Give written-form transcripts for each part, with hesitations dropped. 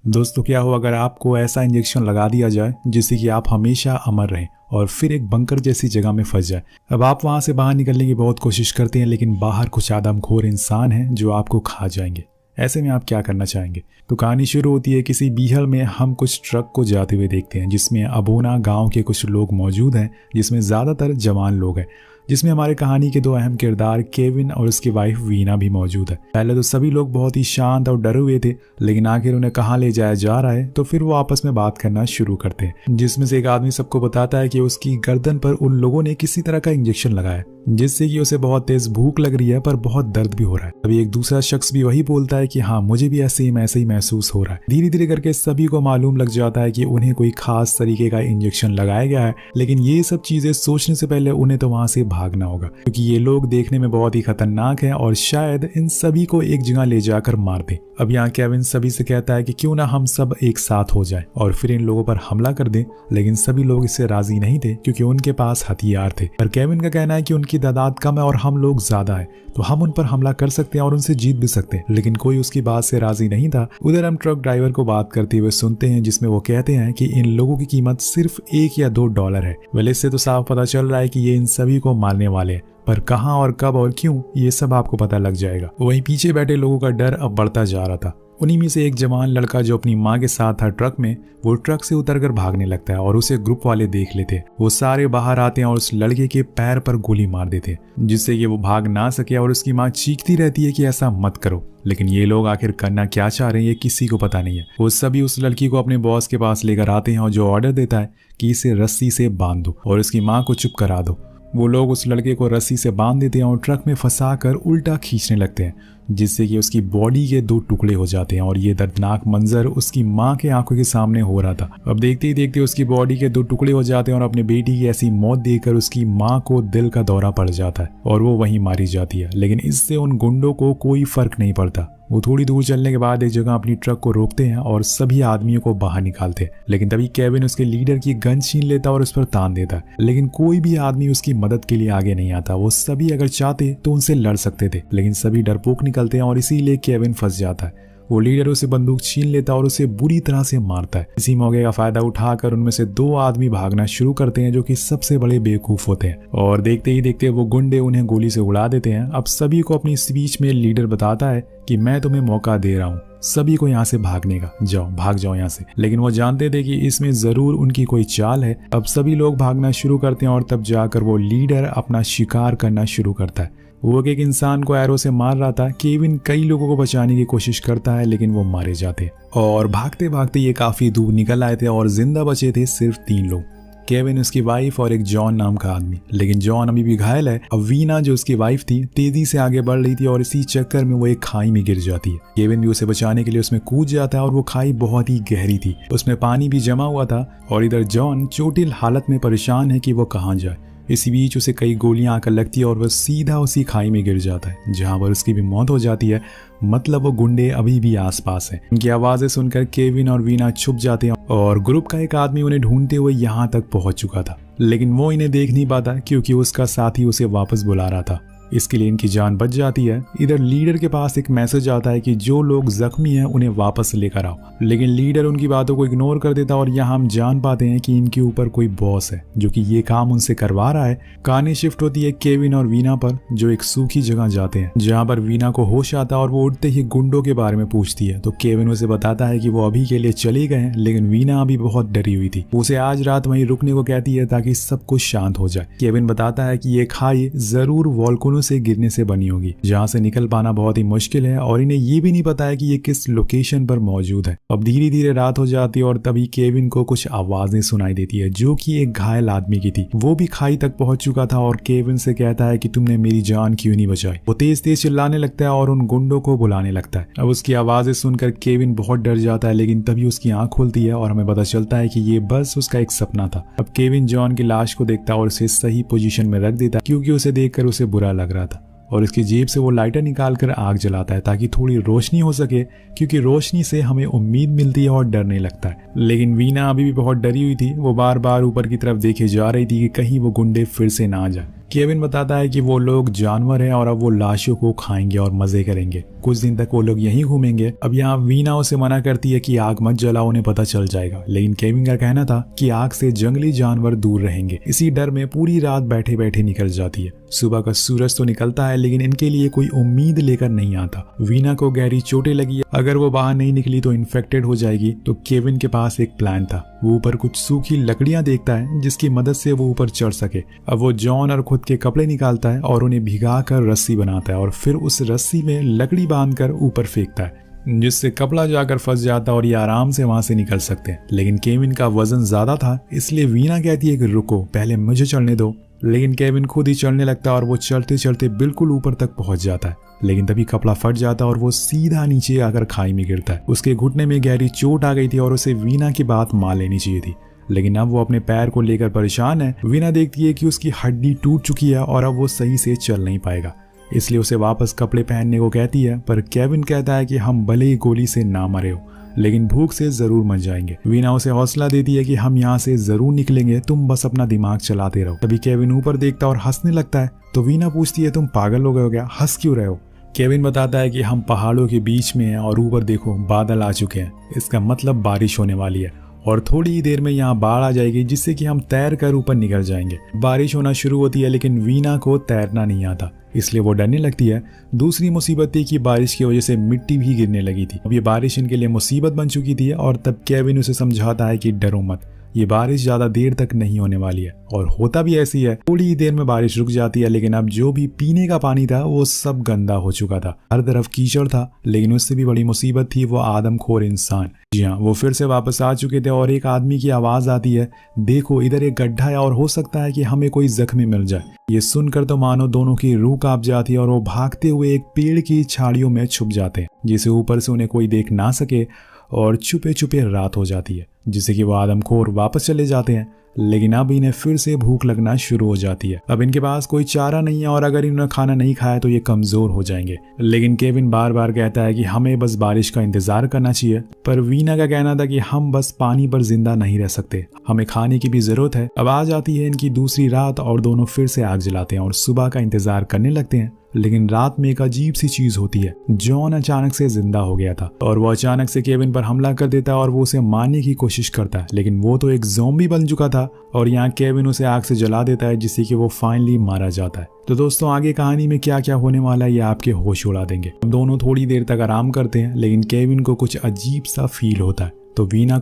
दोस्तों, क्या हो अगर आपको ऐसा इंजेक्शन लगा दिया जाए जिससे कि आप हमेशा अमर रहें और फिर एक बंकर जैसी जगह में फंस जाए। अब आप वहां से बाहर निकलने की बहुत कोशिश करते हैं, लेकिन बाहर कुछ आदमखोर इंसान हैं जो आपको खा जाएंगे। ऐसे में आप क्या करना चाहेंगे? तो कहानी शुरू होती है किसी बीहल में। हम कुछ ट्रक को जाते हुए देखते हैं जिसमें अबोना गांव के कुछ लोग मौजूद हैं, जिसमें ज़्यादातर जवान लोग हैं, जिसमें हमारे कहानी के दो अहम किरदार केविन और उसकी वाइफ वीना भी मौजूद है। पहले तो सभी लोग बहुत ही शांत और डरे हुए थे, लेकिन आखिर उन्हें कहाँ ले जाया जा रहा है तो फिर वो आपस में बात करना शुरू करते हैं, जिसमें से एक आदमी सबको बताता है कि उसकी गर्दन पर उन लोगों ने किसी तरह का इंजेक्शन लगाया, जिससे कि उसे बहुत तेज भूख लग रही है पर बहुत दर्द भी हो रहा है। अभी एक दूसरा शख्स भी वही बोलता है कि हाँ, मुझे भी ऐसे ही महसूस हो रहा है। धीरे धीरे करके सभी को मालूम लग जाता है कि उन्हें कोई खास तरीके का इंजेक्शन लगाया गया है, लेकिन ये सब चीजें सोचने से पहले उन्हें तो वहां से भागना होगा, क्योंकि ये लोग देखने में बहुत ही खतरनाक हैं और शायद इन सभी को एक जगह ले जाकर मार दें। अब यहाँ केविन सभी से कहता है कि क्यों ना हम सब एक साथ हो जाए और फिर इन लोगों पर हमला कर दें, लेकिन सभी लोग इससे राजी नहीं थे क्योंकि उनके पास हथियार थे। पर केविन का कहना है कि उनकी तादाद कम है और हम लोग ज्यादा है, तो हम उन पर हमला कर सकते हैं और उनसे जीत भी सकते हैं, लेकिन कोई उसकी बात से राजी नहीं था। उधर हम ट्रक ड्राइवर को बात करते हुए सुनते हैं, जिसमें वो कहते हैं कि इन लोगों की कीमत सिर्फ $1 या $2 है। वेल, इससे तो साफ पता चल रहा है कि ये इन सभी को मारने वाले हैं, पर कहां और कब और क्यों ये सब आपको पता लग जाएगा। वहीं पीछे बैठे लोगों का डर अब बढ़ता जा रहा था। उन्हीं में से एक जवान लड़का जो अपनी माँ के साथ था ट्रक में, वो ट्रक से उतरकर भागने लगता है और उसे ग्रुप वाले देख लेते हैं। वो सारे बाहर आते हैं और उस लड़के के पैर पर गोली मार देते हैं, जिससे कि वो भाग ना सके और उसकी माँ चीखती रहती है कि ऐसा मत करो। लेकिन ये लोग आखिर करना क्या चाह रहे हैं ये किसी को पता नहीं है। वो सभी उस लड़की को अपने बॉस के पास लेकर आते हैं और जो ऑर्डर देता है कि इसे रस्सी से बांध दो और उसकी माँ को चुप करा दो। वो लोग उस लड़के को रस्सी से बांध देते हैं और ट्रक में फंसा कर उल्टा खींचने लगते हैं, जिससे कि उसकी बॉडी के 2 टुकड़े हो जाते हैं। और ये दर्दनाक मंजर उसकी माँ के आंखों के सामने हो रहा था। अब देखते ही देखते उसकी बॉडी के 2 टुकड़े हो जाते हैं और अपने बेटी की ऐसी मौत देखकर उसकी माँ को दिल का दौरा पड़ जाता है और वो वहीं मारी जाती है। लेकिन इससे उन गुंडों को कोई फर्क नहीं पड़ता। वो थोड़ी दूर चलने के बाद एक जगह अपनी ट्रक को रोकते हैं और सभी आदमियों को बाहर निकालते हैं, लेकिन तभी केविन उसके लीडर की गन छीन लेता और उस पर तान देता है। लेकिन कोई भी आदमी उसकी मदद के लिए आगे नहीं आता। वो सभी अगर चाहते तो उनसे लड़ सकते थे, लेकिन सभी डरपोक निकलते हैं और इसीलिए केविन फंस जाता है। वो लीडर उसे बंदूक छीन लेता और उसे बुरी तरह से मारता है। इसी मौके का फायदा उठाकर उनमें से 2 आदमी भागना शुरू करते हैं, जो कि सबसे बड़े बेवकूफ होते हैं, और देखते ही देखते वो गुंडे उन्हें गोली से उड़ा देते हैं। अब सभी को अपनी स्पीच में लीडर बताता है कि मैं तुम्हें मौका दे रहा हूँ सभी को यहाँ से भागने का, जाओ भाग जाओ यहाँ से। लेकिन वो जानते थे कि इसमें जरूर उनकी कोई चाल है। अब सभी लोग भागना शुरू करते हैं और तब जाकर वो लीडर अपना शिकार करना शुरू करता है। वो एक इंसान को एरो से मार रहा था। केविन कई लोगों को बचाने की कोशिश करता है, लेकिन वो मारे जाते और भागते भागते ये काफी दूर निकल आए थे और जिंदा बचे थे सिर्फ 3 लोग, केविन, उसकी वाइफ और एक जॉन नाम का आदमी। लेकिन जॉन अभी भी घायल है। अब वीना जो उसकी वाइफ थी तेजी से आगे बढ़ रही थी और इसी चक्कर में वो एक खाई में गिर जाती है। केविन भी उसे बचाने के लिए उसमें कूद जाता है और वो खाई बहुत ही गहरी थी, उसमें पानी भी जमा हुआ था। और इधर जॉन चोटिल हालत में परेशान है कि वो कहाँ जाए। इसी बीच उसे कई गोलियां आकर लगती है और वह सीधा उसी खाई में गिर जाता है, जहां पर उसकी भी मौत हो जाती है। मतलब वो गुंडे अभी भी आसपास हैं। उनकी आवाजें सुनकर केविन और वीना छुप जाते हैं और ग्रुप का एक आदमी उन्हें ढूंढते हुए यहाँ तक पहुंच चुका था, लेकिन वो इन्हें देख नहीं पाता क्योंकि उसका साथी उसे वापस बुला रहा था। इसके लिए इनकी जान बच जाती है। इधर लीडर के पास एक मैसेज आता है कि जो लोग जख्मी हैं उन्हें वापस लेकर आओ, लेकिन लीडर उनकी बातों को इग्नोर कर देता और यहाँ हम जान पाते हैं कि इनके ऊपर कोई बॉस है जो कि ये काम उनसे करवा रहा है। कहानी शिफ्ट होती है केविन और वीना पर, जो एक सूखी जगह जाते हैं, जहाँ पर वीना को होश आता और वो उठते ही गुंडों के बारे में पूछती है। तो केविन उसे बताता है कि वो अभी के लिए चले गए हैं, लेकिन वीना अभी बहुत डरी हुई थी। उसे आज रात वहीं रुकने को कहती है ताकि सब कुछ शांत हो जाए। केविन बताता है कि ये खाई जरूर वॉल्केनो से गिरने से बनी होगी, जहां से निकल पाना बहुत ही मुश्किल है, और इन्हें ये भी नहीं पता है कि ये किस लोकेशन पर मौजूद है। अब धीरे धीरे रात हो जाती है और तभी केविन को कुछ आवाजें सुनाई देती है, जो कि एक घायल आदमी की थी। वो भी खाई तक पहुंच चुका था और केविन से कहता है कि तुमने मेरी जान क्यों नहीं बचाई। वो तेज तेज चिल्लाने लगता है और उन गुंडों को बुलाने लगता है। अब उसकी आवाजें सुनकर केविन बहुत डर जाता है, लेकिन तभी उसकी आंख खुलती है और हमें पता चलता है कि ये बस उसका एक सपना था। अब केविन जॉन की लाश को देखता है और उसे सही पोजीशन में रख देता है, क्योंकि उसे देखकर उसे बुरा लग रहा था, और इसकी जेब से वो लाइटर निकालकर आग जलाता है ताकि थोड़ी रोशनी हो सके, क्योंकि रोशनी से हमें उम्मीद मिलती है और डर नहीं लगता है। लेकिन वीना अभी भी बहुत डरी हुई थी। वो बार बार ऊपर की तरफ देखे जा रही थी कि कहीं वो गुंडे फिर से ना आ जाए। केविन बताता है कि वो लोग जानवर हैं और अब वो लाशों को खाएंगे और मजे करेंगे। कुछ दिन तक वो लोग यहीं घूमेंगे। अब यहाँ वीना उसे मना करती है कि आग मत जलाओ, उन्हें पता चल जाएगा। लेकिन केविन का कहना था कि आग से जंगली जानवर दूर रहेंगे। इसी डर में पूरी रात बैठे बैठे निकल जाती है। सुबह का सूरज तो निकलता है लेकिन इनके लिए कोई उम्मीद लेकर नहीं आता। वीना को गहरी चोटें लगी है, अगर वो बाहर नहीं निकली तो इन्फेक्टेड हो जाएगी। तो केविन के पास एक प्लान था। वो ऊपर कुछ सूखी लकड़ियां देखता है जिसकी मदद से वो ऊपर चढ़ सके। अब वो जॉन और खुद के कपड़े निकालता है और उन्हें भिगा कर रस्सी बनाता है और फिर उस रस्सी में लकड़ी बांधकर ऊपर फेंकता है, जिससे कपड़ा जाकर फंस जाता है और ये आराम से वहां से निकल सकते हैं। लेकिन केविन का वजन ज्यादा था, इसलिए वीना कहती है कि रुको, पहले मुझे चढ़ने दो। लेकिन केविन खुद ही चढ़ने लगता है और वो चढ़ते चढ़ते बिल्कुल ऊपर तक पहुंच जाता है। लेकिन तभी कपड़ा फट जाता है और वो सीधा नीचे आकर खाई में गिरता है। उसके घुटने में गहरी चोट आ गई थी और उसे वीना की बात मान लेनी चाहिए थी। लेकिन अब वो अपने पैर को लेकर परेशान है। वीना देखती है कि उसकी हड्डी टूट चुकी है और अब वो सही से चल नहीं पाएगा, इसलिए उसे वापस कपड़े पहनने को कहती है। पर केविन कहता है कि हम भले ही गोली से ना मरे हो लेकिन भूख से जरूर मर जाएंगे। वीना उसे हौसला देती है कि हम यहाँ से जरूर निकलेंगे, तुम बस अपना दिमाग चलाते रहो। तभी केविन ऊपर देखता और हंसने लगता है। तो वीना पूछती है, तुम पागल हो गए हो क्या, हंस क्यों रहे हो? केविन बताता है कि हम पहाड़ों के बीच में हैं और ऊपर देखो बादल आ चुके हैं, इसका मतलब बारिश होने वाली है और थोड़ी ही देर में यहाँ बाढ़ आ जाएगी जिससे कि हम तैर कर ऊपर निकल जाएंगे। बारिश होना शुरू होती है लेकिन वीना को तैरना नहीं आता, इसलिए वो डरने लगती है। दूसरी मुसीबत थी कि बारिश की वजह से मिट्टी भी गिरने लगी थी। अब ये बारिश इनके लिए मुसीबत बन चुकी थी और तब केविन उसे समझाता है कि डरो मत, ये बारिश ज्यादा देर तक नहीं होने वाली है। और होता भी ऐसी है, थोड़ी ही देर में बारिश रुक जाती है। लेकिन अब जो भी पीने का पानी था वो सब गंदा हो चुका था, हर तरफ कीचड़ था। लेकिन उससे भी बड़ी मुसीबत थी वो आदमखोर इंसान। जी हाँ, वो फिर से वापस आ चुके थे और एक आदमी की आवाज आती है, देखो इधर एक गड्ढा है और हो सकता है कि हमें कोई जख्मी मिल जाए। ये सुनकर तो मानो दोनों की रूह कांप जाती है और वो भागते हुए एक पेड़ की छाड़ियों में छुप जाते हैं जिसे ऊपर से उन्हें कोई देख ना सके। और छुपे छुपे रात हो जाती है जिससे कि वो आदमखोर वापस चले जाते हैं। लेकिन अब इन्हें फिर से भूख लगना शुरू हो जाती है। अब इनके पास कोई चारा नहीं है और अगर इन्होंने खाना नहीं खाया तो ये कमजोर हो जाएंगे। लेकिन केविन बार बार कहता है कि हमें बस बारिश का इंतजार करना चाहिए। पर वीना का कहना था कि हम बस पानी पर जिंदा नहीं रह सकते, हमें खाने की भी जरूरत है। अब आ जाती है इनकी दूसरी रात और दोनों फिर से आग जलाते हैं और सुबह का इंतजार करने लगते हैं। लेकिन रात में एक अजीब सी चीज होती है। जॉन अचानक से जिंदा हो गया था और वो अचानक से केविन पर हमला कर देता है और वो उसे मारने की कोशिश करता है। लेकिन वो तो एक ज़ॉम्बी बन चुका था और यहाँ केविन उसे आग से जला देता है जिससे कि वो फाइनली मारा जाता है। तो दोस्तों, आगे कहानी में क्या क्या होने वाला है ये आपके होश उड़ा देंगे। हम दोनों थोड़ी देर तक आराम करते हैं लेकिन केविन को कुछ अजीब सा फील होता है। तो वीना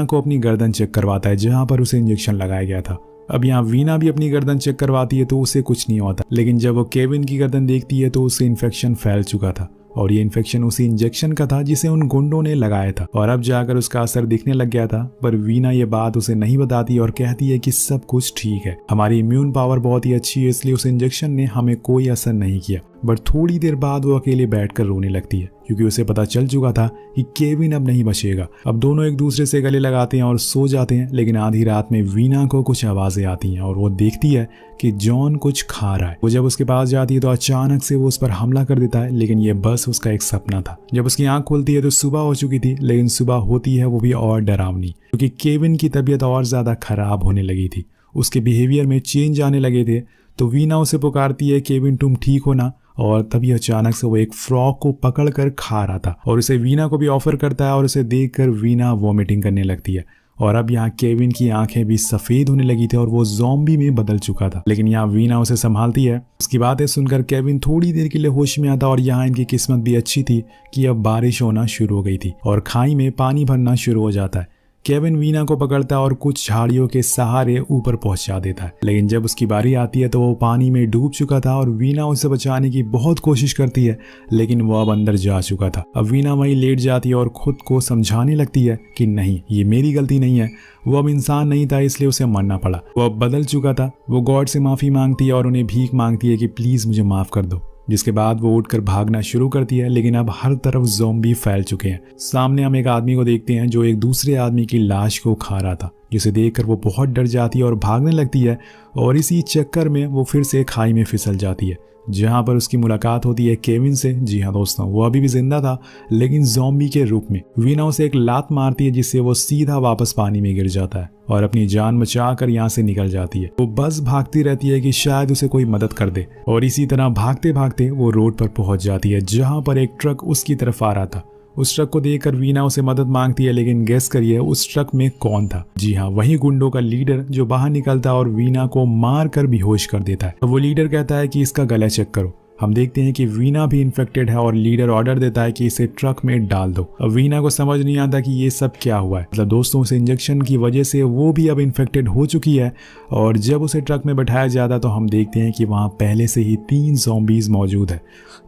को अपनी गर्दन चेक करवाता है जहाँ पर उसे इंजेक्शन लगाया गया था। अब यहाँ वीना भी अपनी गर्दन चेक करवाती है तो उसे कुछ नहीं होता। लेकिन जब वो केविन की गर्दन देखती है तो उसे इन्फेक्शन फैल चुका था और ये इन्फेक्शन उसी इंजेक्शन का था जिसे उन गुंडों ने लगाया था और अब जाकर उसका असर दिखने लग गया था। पर वीना ये बात उसे नहीं बताती और कहती है कि सब कुछ ठीक है, हमारी इम्यून पावर बहुत ही अच्छी है, इसलिए उस इंजेक्शन ने हमें कोई असर नहीं किया। बट थोड़ी देर बाद वो अकेले बैठकर रोने लगती है क्योंकि उसे पता चल चुका था कि केविन अब नहीं बचेगा। अब दोनों एक दूसरे से गले लगाते हैं और सो जाते हैं। लेकिन आधी रात में वीना को कुछ आवाजें आती हैं और वो देखती है कि जॉन कुछ खा रहा है। वो जब उसके पास जाती है तो अचानक से वो उस पर हमला कर देता है। लेकिन ये बस उसका एक सपना था। जब उसकी आंख खुलती है तो सुबह हो चुकी थी। लेकिन सुबह होती है वो भी और डरावनी, क्योंकि केविन की तबीयत और ज्यादा खराब होने लगी थी। उसके बिहेवियर में चेंज आने लगे थे। तो वीना उसे पुकारती है, केविन तुम ठीक हो ना? और तभी अचानक से वो एक फ्रॉग को पकड़कर खा रहा था और उसे वीना को भी ऑफर करता है और उसे देखकर वीना वॉमिटिंग करने लगती है। और अब यहाँ केविन की आंखें भी सफेद होने लगी थी और वो ज़ॉम्बी में बदल चुका था। लेकिन यहाँ वीना उसे संभालती है। उसकी बातें सुनकर केविन थोड़ी देर के लिए होश में आता और यहाँ इनकी किस्मत भी अच्छी थी कि अब बारिश होना शुरू हो गई थी और खाई में पानी भरना शुरू हो जाता है। केविन वीना को पकड़ता है और कुछ झाड़ियों के सहारे ऊपर पहुंचा देता है। लेकिन जब उसकी बारी आती है तो वो पानी में डूब चुका था और वीना उसे बचाने की बहुत कोशिश करती है लेकिन वो अब अंदर जा चुका था। अब वीना वहीं लेट जाती है और खुद को समझाने लगती है कि नहीं, ये मेरी गलती नहीं है, वो अब इंसान नहीं था इसलिए उसे मरना पड़ा, वो अब बदल चुका था। वो गॉड से माफी मांगती है और उन्हें भीख मांगती है कि प्लीज मुझे माफ कर दो। जिसके बाद वो उठकर भागना शुरू करती है। लेकिन अब हर तरफ ज़ॉम्बी फैल चुके हैं। सामने हम एक आदमी को देखते हैं जो एक दूसरे आदमी की लाश को खा रहा था, जिसे देखकर वो बहुत डर जाती है और भागने लगती है और इसी चक्कर में वो फिर से खाई में फिसल जाती है, जहां पर उसकी मुलाकात होती है केविन से। जी हाँ दोस्तों, वो अभी भी जिंदा था लेकिन ज़ॉम्बी के रूप में। वीना उसे एक लात मारती है जिससे वो सीधा वापस पानी में गिर जाता है और अपनी जान बचाकर यहाँ से निकल जाती है। वो बस भागती रहती है कि शायद उसे कोई मदद कर दे और इसी तरह भागते भागते वो रोड पर पहुंच जाती है जहां पर एक ट्रक उसकी तरफ आ रहा था। उस ट्रक को देखकर वीना उसे मदद मांगती है, लेकिन गेस करिए उस ट्रक में कौन था। जी हाँ, वही गुंडों का लीडर जो बाहर निकलता है और वीना को मार कर बेहोश कर देता है। तो वो लीडर कहता है कि इसका गला चेक करो। हम देखते हैं कि वीना भी इन्फेक्टेड है और लीडर ऑर्डर देता है कि इसे ट्रक में डाल दो। अब वीना को समझ नहीं आता कि ये सब क्या हुआ है। मतलब दोस्तों, उस इंजेक्शन की वजह से वो भी अब इन्फेक्टेड हो चुकी है और जब उसे ट्रक में बैठाया जाता तो हम देखते हैं कि वहाँ पहले से ही 3 ज़ॉम्बीज मौजूद है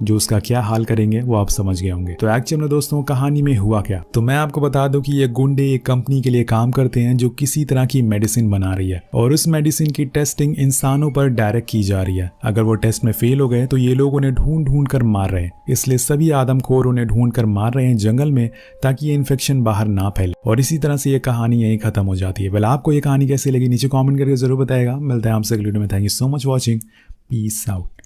जो उसका क्या हाल करेंगे वो आप समझ गए होंगे। तो एक्चुअली में दोस्तों कहानी में हुआ क्या, तो मैं आपको बता दूं कि ये गुंडे एक कंपनी के लिए काम करते हैं जो किसी तरह की मेडिसिन बना रही है और उस मेडिसिन की टेस्टिंग इंसानों पर डायरेक्ट की जा रही है। अगर वो टेस्ट में फेल हो गए तो ये लोग उन्हें ढूंढ ढूंढ कर मार रहे हैं, इसलिए सभी आदमखोर उन्हें ढूंढ कर मार रहे हैं जंगल में ताकि ये इन्फेक्शन बाहर ना फैले। और इसी तरह से ये कहानी यहीं खत्म हो जाती है। वेल, आपको ये कहानी कैसी लगी नीचे कमेंट करके जरूर बताएगा। मिलते हैं आपसे अगली वीडियो में। Thank you so much watching. Peace out.